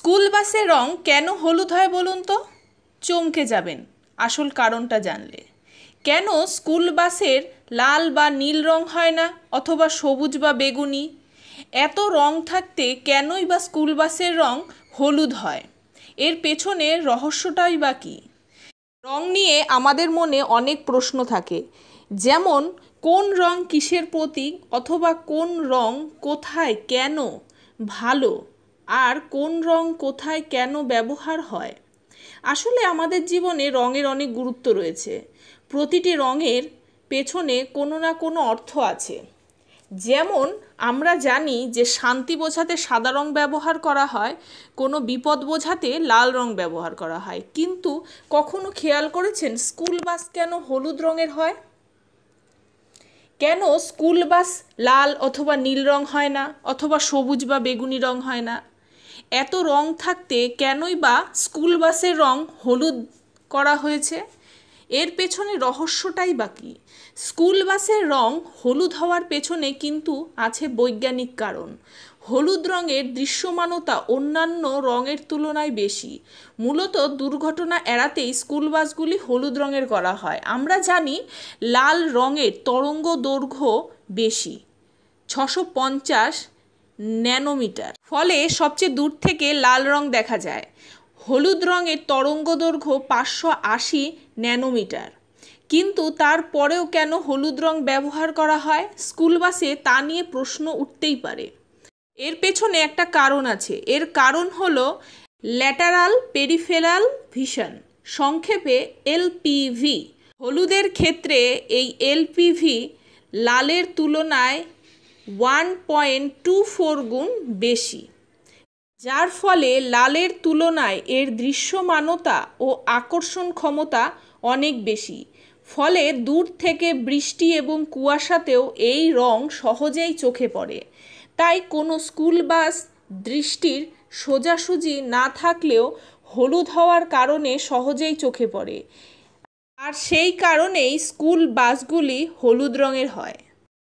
School বাসের রং কেন হলুদ হয় বলুন তো? চমকে যাবেন আসল কারণটা জানলে। কেন স্কুল বাসের লাল বা নীল রং হয় না, অথবা সবুজ বা বেগুনি? এত রং থাকতে কেনই বা স্কুল বাসের রং হলুদ হয়? এর পেছনে রহস্যটাই বা কী? রং নিয়ে আমাদের মনে অনেক প্রশ্ন থাকে, যেমন কোন রং কিসের প্রতীক, অথবা কোন রং কোথায় কেন ভালো, আর কোন রং কোথায় কেন ব্যবহার হয়। আসলে আমাদের জীবনে রঙের অনেক গুরুত্ব রয়েছে। প্রতিটি রঙের পেছনে কোনো না কোনো অর্থ আছে। যেমন আমরা জানি যে শান্তি বোঝাতে সাদা রং ব্যবহার করা হয়, কোনো বিপদ বোঝাতে লাল রং ব্যবহার করা হয়। কিন্তু কখনো খেয়াল করেছেন স্কুল বাস কেন হলুদ রঙের হয়? কেন স্কুল বাস লাল অথবা নীল রং হয় না, অথবা সবুজ বা বেগুনি রং হয় না? এত রং থাকতে কেনই বা স্কুল বাসের রং হলুদ করা হয়েছে? এর পেছনে রহস্যটাই বা কী? স্কুল বাসের রং হলুদ হওয়ার পেছনে কিন্তু আছে বৈজ্ঞানিক কারণ। হলুদ রঙের দৃশ্যমানতা অন্যান্য রঙের তুলনায় বেশি। মূলত দুর্ঘটনা এড়াতেই স্কুল বাসগুলি হলুদ রঙের করা হয়। আমরা জানি লাল রঙের তরঙ্গ দৈর্ঘ্য বেশি, 650 ন্যানোমিটার, ফলে সবচেয়ে দূর থেকে লাল রং দেখা যায়। হলুদ রঙের তরঙ্গ দৈর্ঘ্য 580 ন্যানোমিটার। কিন্তু তারপরেও কেন হলুদ রং ব্যবহার করা হয় স্কুল বাসে, তা নিয়ে প্রশ্ন উঠতেই পারে। এর পেছনে একটা কারণ আছে। এর কারণ হলো ল্যাটারাল পেরিফেরাল ভিশন, সংক্ষেপে এলপিভি। হলুদের ক্ষেত্রে এই এলপিভি লালের তুলনায় 1.24 গুণ বেশি, যার ফলে লালের তুলনায় এর দৃশ্যমানতা ও আকর্ষণ ক্ষমতা অনেক বেশি। ফলে দূর থেকে বৃষ্টি এবং কুয়াশাতেও এই রং সহজেই চোখে পড়ে। তাই কোনো স্কুল বাস দৃষ্টির সোজাসুজি না থাকলেও হলুদ হওয়ার কারণে সহজেই চোখে পড়ে। আর সেই কারণেই স্কুল বাসগুলি হলুদ রঙের হয়।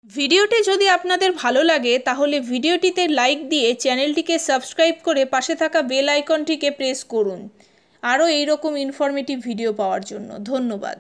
ভিডিওটি যদি আপনাদের ভালো লাগে তাহলে ভিডিওটিতে লাইক দিয়ে চ্যানেলটিকে সাবস্ক্রাইব করে পাশে থাকা বেল আইকনটিকে প্রেস করুন আরও এইরকম ইনফরমেটিভ ভিডিও পাওয়ার জন্য। ধন্যবাদ।